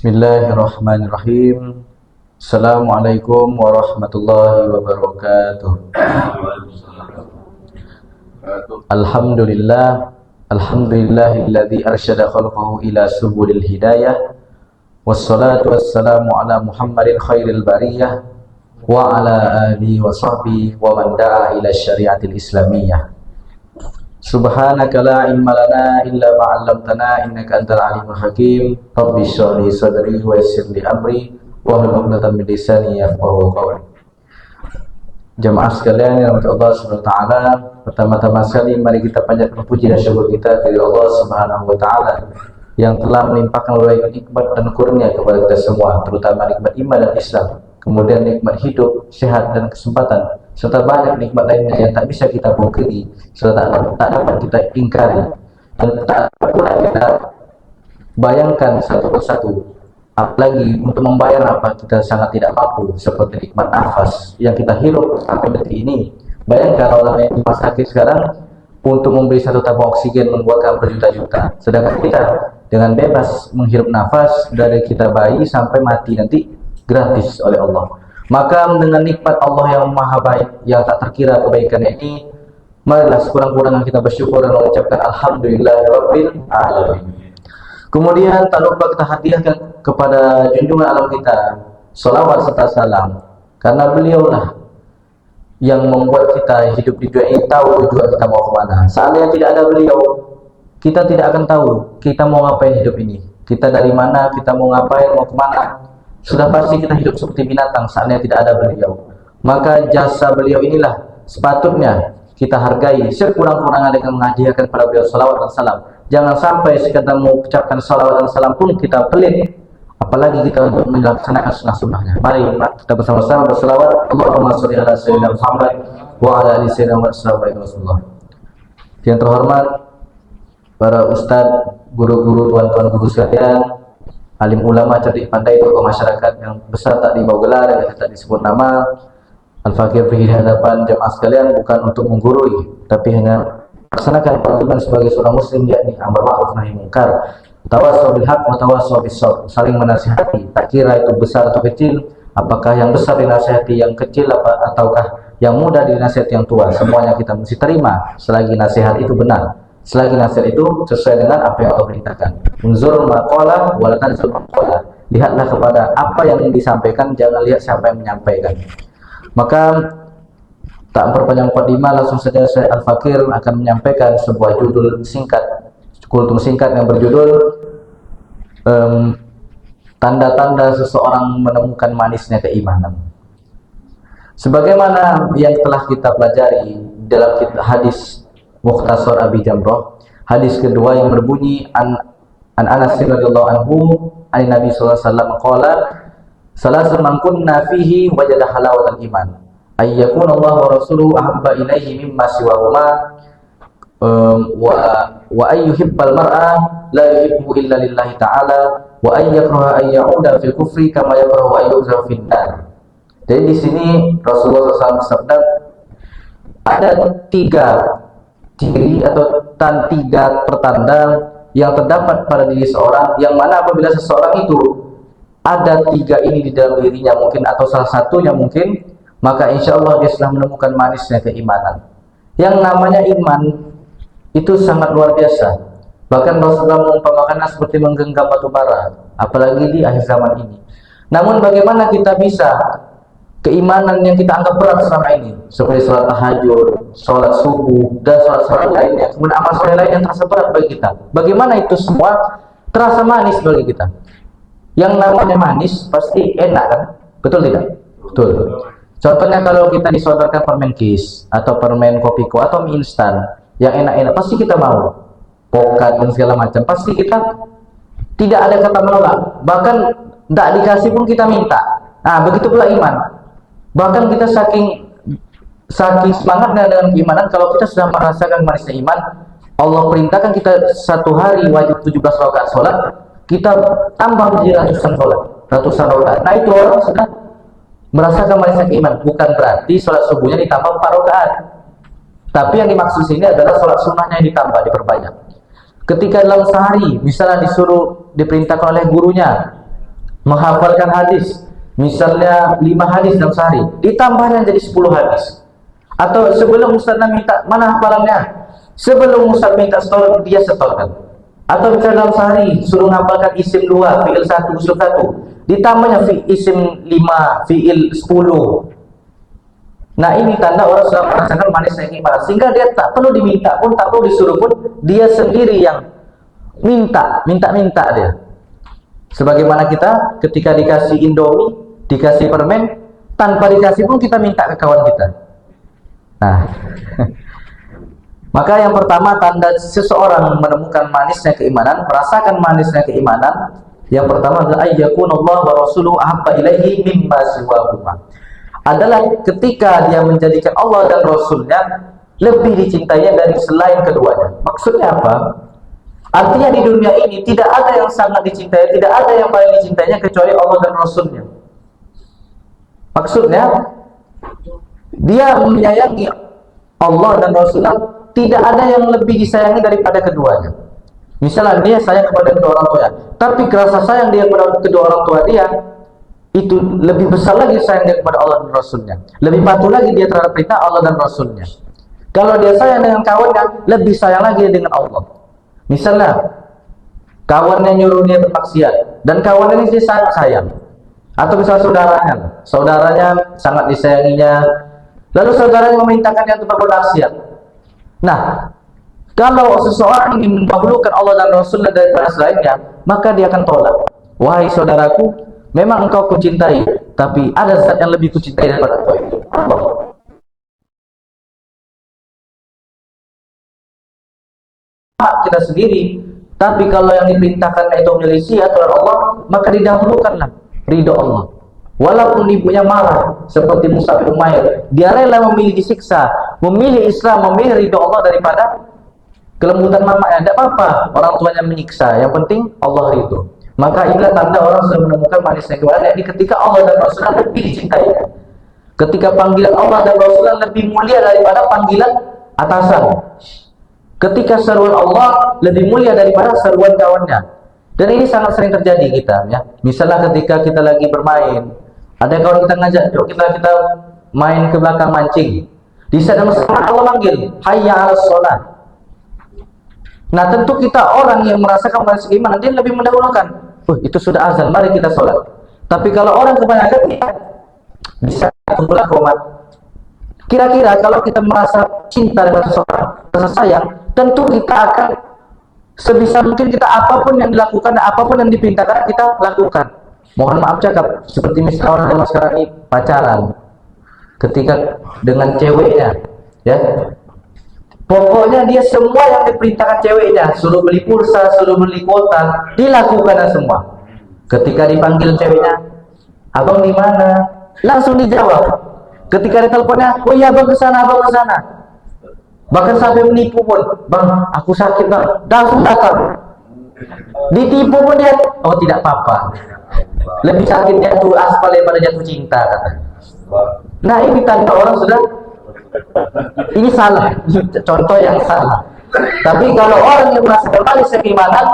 Bismillahirrahmanirrahim. Assalamualaikum warahmatullahi wabarakatuh. Alhamdulillahilladzi arsyada khalqahu ila subulil hidayah. Wassalatu wassalamu ala Muhammadin khairil bariyah wa ala alihi wa sahbihi wa man da'a ila syariatil islamiyah. Subhanaka la ilma lana illa ma 'allamtana innaka antal alimul hakim. Rabbi shrah li sadri wa yassir li amri wahlul 'uqdatam min lisani yafqahu qawli. Jamaah sekalian yang dirahmati Allah Subhanahu wa taala, pertama-tama sekali mari kita panjatkan puji dan syukur kita kepada Allah Subhanahu wa taala yang telah melimpahkan berbagai nikmat dan kurnia kepada kita semua, terutama nikmat iman dan Islam, kemudian nikmat hidup, sehat dan kesempatan, serta banyak nikmat lainnya yang tak bisa kita pungkiri, serta tak dapat kita ingkari, dan tak dapat pula kita bayangkan satu persatu. Apalagi untuk membayar apa kita sangat tidak mampu, seperti nikmat nafas yang kita hirup sampai detik ini. Bayangkan orang yang di rumah sakit sekarang untuk membeli satu tabung oksigen membuatkan berjuta-juta, sedangkan kita dengan bebas menghirup nafas dari kita bayi sampai mati nanti gratis oleh Allah. Maka dengan nikmat Allah yang maha baik, yang tak terkira kebaikannya ini, marilah sekurang-kurangnya kita bersyukur dan mengucapkan Alhamdulillahirabbil alamin. Kemudian tak lupa kita hadiahkan kepada junjungan alam kita salawat serta salam, karena beliaulah yang membuat kita hidup di dunia ini tahu tujuan kita mau kemana. Seandainya tidak ada beliau, kita tidak akan tahu kita mau ngapain hidup ini, kita dari mana, kita mau ngapain, mau kemana. Sudah pasti kita hidup seperti binatang seandainya tidak ada beliau. Maka jasa beliau inilah sepatutnya kita hargai sekurang-kurangnya dengan menghadiahkan kepada beliau salawat dan salam. Jangan sampai sekadar mengucapkan salawat dan salam pun kita pelit, apalagi kita untuk melaksanakan sunnah-sunnahnya. Mari kita bersama-sama bersalawat. Allahumma sholli ala sayyidina Muhammad wa ala ali sayyidina Rasulullah. Yang terhormat para ustadz, guru-guru, tuan-tuan guru sekalian, alim ulama, cerdik pandai, tokoh masyarakat yang besar tak dibawa gelar, yang tak disebut nama, al-fakir di hadapan jamaah sekalian, bukan untuk menggurui, tapi hanya melaksanakan kewajiban sebagai seorang muslim, yakni amar ma'ruf nahi munkar, tawassaw bil haqq wa tawassaw bis sabr, saling menasihati, tak kira itu besar atau kecil, apakah yang besar dinasihati yang kecil ataukah yang muda dinasihati yang tua, semuanya kita mesti terima selagi nasihat itu benar, selagi nasihat itu sesuai dengan apa yang Allah perintahkan. Unzur maqala wa la tanzur maqala, lihatlah kepada apa yang disampaikan, jangan lihat siapa yang menyampaikan. Maka tak memperpanjang mukadimah, langsung saja saya Al-Fakir akan menyampaikan sebuah judul singkat, kultum singkat yang berjudul tanda-tanda seseorang menemukan manisnya keimanan. Sebagaimana yang telah kita pelajari dalam hadis Mukhtasar Abi Jamrah, hadis kedua yang berbunyi an Anas radhiyallahu anhu an Nabi sallallahu alaihi wasallam qala salasun man kunna fihi wajada halawatal iman ayyakun Allah wa rasuluhu ahabba ilaihi mimma siwahuma wa ayyuhibbal mar'a la yuhibbu illa lillahi ta'ala wa ayyakraha ayyauda fil kufri kama yakrahu ayyuza fin nar. Jadi di sini Rasulullah SAW bersabda ada tiga ciri atau tiga pertanda yang terdapat pada diri seorang, yang mana apabila seseorang itu ada tiga ini di dalam dirinya mungkin, atau salah satunya mungkin, maka insya Allah dia sudah menemukan manisnya keimanan. Yang namanya iman itu sangat luar biasa. Bahkan Rasulullah mengumpamakannya seperti menggenggam batu bara, apalagi di akhir zaman ini. Namun bagaimana kita bisa keimanan yang kita anggap berat selama ini, seperti sholat tahajud, sholat subuh, dan sholat lainnya, kemudian amal soleh lain yang terasa berat bagi kita, bagaimana itu semua terasa manis bagi kita? Yang namanya manis pasti enak kan? Betul tidak? Betul. Contohnya kalau kita disodorkan permen kis atau permen kopiko atau mie instan yang enak-enak, pasti kita mau. Pokat dan segala macam, pasti kita tidak ada kata menolak. Bahkan tidak dikasih pun kita minta. Nah, begitu pula iman. Bahkan kita saking semangatnya dengan keimanan, kalau kita sudah merasakan manisnya iman, Allah perintahkan kita satu hari wajib 17 rakaat sholat, kita tambah menjadi ratusan rakaat. Nah, itu orang sudah merasakan manisnya keiman. Bukan berarti sholat subuhnya ditambah 4 rakaat, tapi yang dimaksud sini adalah sholat sunnahnya yang ditambah, diperbanyak. Ketika dalam sehari misalnya diperintahkan oleh gurunya menghafalkan hadis, misalnya 5 hadis dalam sehari, ditambahnya jadi 10 hadis. Atau sebelum Ustaz minta, mana hafalannya? Sebelum Ustaz minta setor, dia setorkan. Atau misalnya dalam sehari suruh menghafalkan isim 2, fi'il 1, usul 1, ditambahnya isim 5, fi'il 10. Nah, ini tanda orang sudah merasakan manisnya keimanan, sehingga dia tak perlu diminta pun, tak perlu disuruh pun, dia sendiri yang minta dia. Sebagaimana kita ketika dikasih Indomie, dikasih permen, tanpa dikasih pun kita minta ke kawan kita. Nah, maka yang pertama tanda seseorang menemukan manisnya keimanan, merasakan manisnya keimanan, yang pertama adalah ayyakunallahu wa rasuluhu ahabba ilaihi mimma siwahuma. Adalah ketika dia menjadikan Allah dan Rasulnya lebih dicintainya dari selain keduanya. Maksudnya apa? Artinya di dunia ini tidak ada yang sangat dicintai, tidak ada yang paling dicintainya kecuali Allah dan Rasulnya. Maksudnya dia menyayangi Allah dan Rasulnya, tidak ada yang lebih disayangi daripada keduanya. Misalnya dia sayang kepada kedua orang tuanya, tapi rasa sayang dia kepada kedua orang tua dia itu lebih besar lagi sayang dia kepada Allah dan Rasulnya, lebih patuh lagi dia terhadap perintah Allah dan Rasulnya. Kalau dia sayang dengan kawannya, lebih sayang lagi dengan Allah. Misalnya kawannya nyuruh dia bermaksiat dan kawannya ini dia sangat sayang, atau misalnya saudaranya sangat disayanginya, lalu saudaranya memerintahkan dia untuk berbuat maksiat. Nah, kalau seseorang ingin mendahulukan Allah dan Rasulnya daripada selainnya, maka dia akan tolak. Wahai saudaraku, memang engkau kucintai, tapi ada zat yang lebih kucintai daripada engkau itu, Allah. Kita sendiri, tapi kalau yang diperintahkan itu menyelisih aturan Allah, maka didahulukanlah ridho Allah. Walaupun ibunya marah, seperti Musa bin Umair, dia rela memilih disiksa, memilih Islam, memilih ridho Allah daripada kelembutan mamanya. Tidak apa-apa orang tuanya menyiksa, yang penting Allah ridho. Maka inilah tanda orang sudah menemukan manisnya keimanan, yakni ketika Allah dan Rasulullah lebih dicintai. Ketika panggilan Allah dan Rasulullah lebih mulia daripada panggilan atasan. Ketika seruan Allah lebih mulia daripada seruan kawannya. Dan ini sangat sering terjadi kita, ya. Misalnya ketika kita lagi bermain, ada kawan kita ngajak, yuk kita main ke belakang mancing. Di saat yang sama Allah manggil, hayya 'alas shalah. Nah, tentu kita orang yang merasakan manis keimanan, dia lebih mendahulukan, itu sudah azan, mari kita sholat. Tapi kalau orang kebanyakan, bisa tunggulah komat. Kira-kira kalau kita merasa cinta dengan seseorang, rasa sayang, tentu kita akan sebisa mungkin kita apapun yang dilakukan, apapun yang diperintahkan kita lakukan. Mohon maaf cakap, seperti misalnya orang sekarang ini pacaran, ketika dengan ceweknya, ya, pokoknya dia semua yang diperintahkan ceweknya, suruh beli pulsa, suruh beli kuota, dilakukan semua. Ketika dipanggil ceweknya, abang di mana? Langsung dijawab. Ketika diteleponnya, oh iya abang kesana, abang kesana. Bahkan sampai menipu pun, bang, aku sakit bang, langsung datang. Ditipu pun dia, oh tidak apa-apa. Lebih sakit jatuh aspal daripada jatuh cinta, katanya. Nah, ini tanda orang sudah, ini salah, contoh yang salah. Tapi kalau orang yang merasa manis keimanan,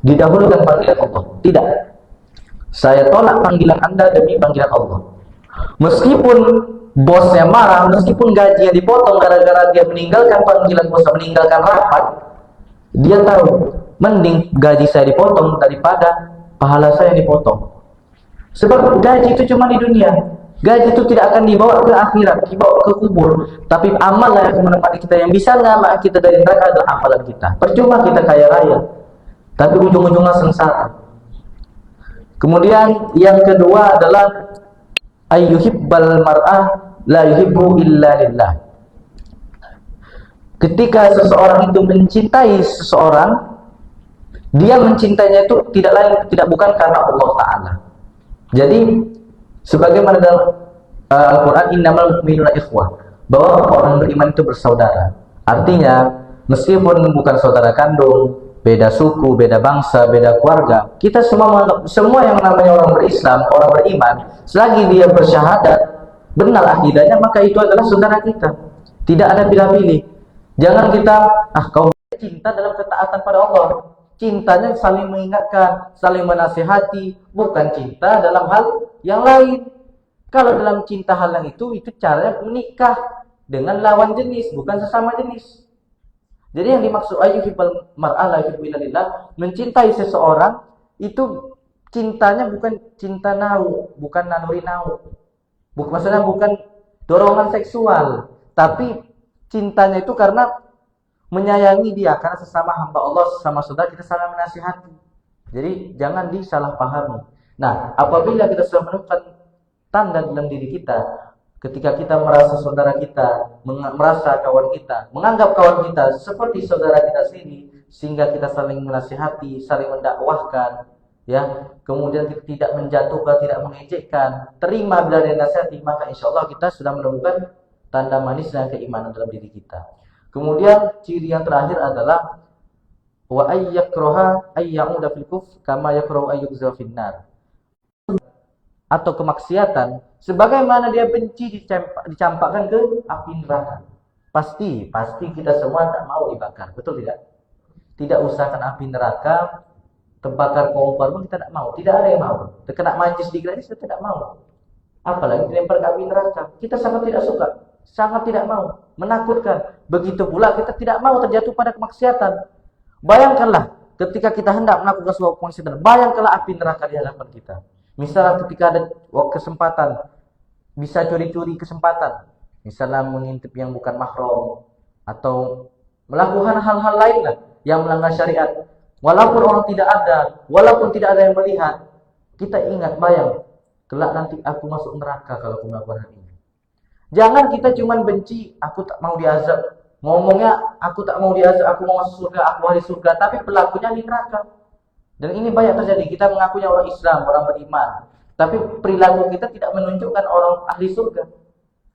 didahulukan panggilan Allah. Tidak, saya tolak panggilan Anda demi panggilan Allah. Meskipun bosnya marah, meskipun gajinya dipotong gara-gara dia meninggalkan panggilan bos, meninggalkan rapat, dia tahu mending gaji saya dipotong daripada pahala saya dipotong. Sebab gaji itu cuma di dunia, gaji itu tidak akan dibawa ke akhirat, dibawa ke kubur. Tapi amal yang menempati kita, yang bisa ngalahin kita dari neraka adalah amalan kita. Percuma kita kaya raya, tapi ujung-ujungnya sengsara. Kemudian yang kedua adalah ayyuhibbal mar'ah la yuhibbu illa lillah. Ketika seseorang itu mencintai seseorang, dia mencintainya itu tidak bukan karena Allah Ta'ala. Jadi sebagaimana dalam Al-Quran, innamal mu'minuna ikhwah, bahwa orang beriman itu bersaudara. Artinya meskipun bukan saudara kandung, beda suku, beda bangsa, beda keluarga, kita semua yang namanya orang berislam, orang beriman, selagi dia bersyahadat benar akidahnya, maka itu adalah saudara kita. Tidak ada pilih-pilih. Jangan kita kau cinta dalam ketaatan pada Allah, Cintanya saling mengingatkan, saling menasihati, bukan cinta dalam hal yang lain. Kalau dalam cinta hal yang itu caranya menikah dengan lawan jenis, bukan sesama jenis. Jadi yang dimaksud ayyuhibbal mar'a la yuhibbu illa lillah, mencintai seseorang itu cintanya bukan cinta nau, bukan naluri nau. Maksudnya bukan dorongan seksual, tapi cintanya itu karena menyayangi dia, karena sesama hamba Allah, sesama saudara, kita saling menasihati. Jadi jangan disalahpahami. Nah, apabila kita sudah menemukan tanda dalam diri kita, ketika kita merasa saudara kita, merasa kawan kita, menganggap kawan kita seperti saudara kita sendiri, sehingga kita saling menasihati, saling mendakwahkan, ya, kemudian tidak menjatuhkan, tidak mengejekkan, terima bila dinasihati, maka insya Allah kita sudah menemukan tanda manis dan keimanan dalam diri kita. Kemudian ciri yang terakhir adalah wa ayyakraha ayyauda fil kufr kama yakrahu ayyughza finnar, atau kemaksiatan sebagaimana dia benci dicampakkan ke api neraka. Pasti kita semua tak mau dibakar, betul tidak? Tidak usahkan api neraka, terbakar kompor pun kita tidak mau, tidak ada yang mau. Terkena mancis di gelas kita tidak mau. Apalagi dilempar ke api neraka, kita sangat tidak suka. Sangat tidak mau, menakutkan. Begitu pula kita tidak mau terjatuh pada kemaksiatan. Bayangkanlah ketika kita hendak melakukan sebuah kemaksiatan, bayangkanlah api neraka di hadapan kita. Misalnya ketika ada kesempatan, bisa curi-curi kesempatan, misalnya mengintip yang bukan mahram, atau melakukan hal-hal lainnya yang melanggar syariat. Walaupun orang tidak ada, walaupun tidak ada yang melihat, kita ingat, bayang, kelak nanti aku masuk neraka kalau aku melakukan hal ini. Jangan kita cuma benci, aku tak mau diazab. Ngomongnya, aku tak mau diazab, aku mau masuk surga, aku ahli surga. Tapi pelakunya di neraka. Dan ini banyak terjadi. Kita mengakunya orang Islam, orang beriman. Tapi perilaku kita tidak menunjukkan orang ahli surga.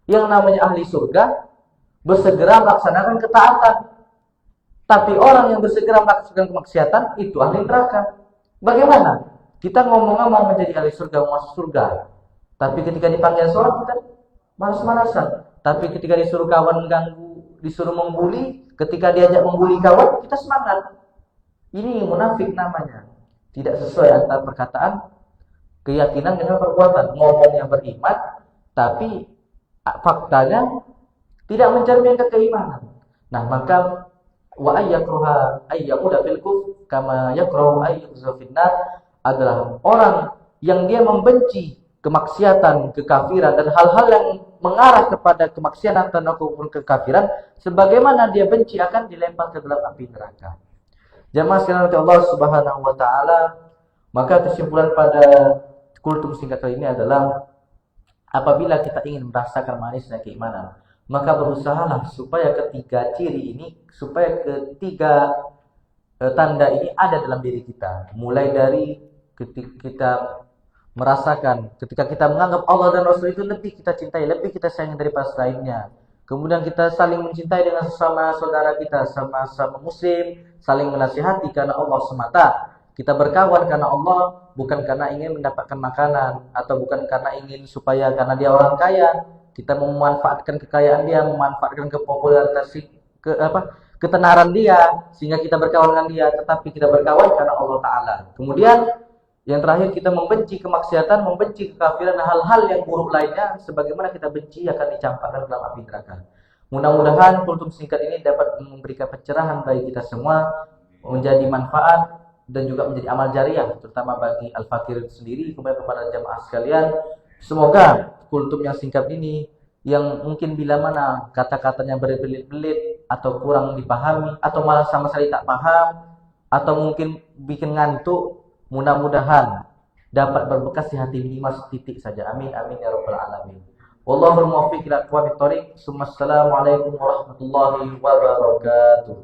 Yang namanya ahli surga, bersegera melaksanakan ketaatan. Tapi orang yang bersegera melaksanakan kemaksiatan, itu ahli neraka. Bagaimana? Kita ngomongnya mau menjadi ahli surga, mau masuk surga. Tapi ketika dipanggil sholat, kita malas-malasan. Tapi ketika disuruh kawan ganggu, disuruh membuli, ketika diajak membuli kawan, kita semangat. Ini munafik namanya. Tidak sesuai antara perkataan, keyakinan dengan perbuatan. Ngomongnya beriman, tapi faktanya tidak mencerminkan keimanan. Nah, maka wa ayyakraha ayyamuda fil kufr kama yakrahu ayyughza finnar adalah orang yang dia membenci kemaksiatan, kekafiran, dan hal-hal yang mengarah kepada kemaksiatan ataupun kekafiran, sebagaimana dia benci akan dilempar ke dalam api neraka. Jamaah sekalian Allah Subhanahu wa taala, maka kesimpulan pada kultum singkat kali ini adalah apabila kita ingin merasakan manisnya keimanan, maka berusahalah supaya ketiga ciri ini, supaya ketiga tanda ini ada dalam diri kita. Mulai dari ketika kita merasakan, ketika kita menganggap Allah dan Rasul itu lebih kita cintai, lebih kita sayangi daripada lainnya. Kemudian kita saling mencintai dengan sesama saudara kita, sama-sama muslim, saling menasihati karena Allah semata. Kita berkawan karena Allah, bukan karena ingin mendapatkan makanan, atau bukan karena ingin supaya karena dia orang kaya, kita memanfaatkan kekayaan dia, memanfaatkan kepopularitas, ketenaran dia, sehingga kita berkawan dengan dia, tetapi kita berkawan karena Allah Ta'ala. Kemudian yang terakhir, kita membenci kemaksiatan, membenci kekafiran, hal-hal yang buruk lainnya, sebagaimana kita benci akan dicampakkan dalam api neraka. Mudah-mudahan kultum singkat ini dapat memberikan pencerahan bagi kita semua, menjadi manfaat dan juga menjadi amal jariah, terutama bagi Al-Fakir sendiri, kemudian kepada jamaah sekalian. Semoga kultum yang singkat ini, yang mungkin bila mana kata-katanya berbelit-belit atau kurang dipahami, atau malah sama sekali tak paham, atau mungkin bikin ngantuk, mudah-mudahan dapat berbekas di hati minimal setitik saja. Amin amin ya rabbal alamin. Wallahul muwaffiq ila aqwamit thoriq. Assalamualaikum warahmatullahi wabarakatuh.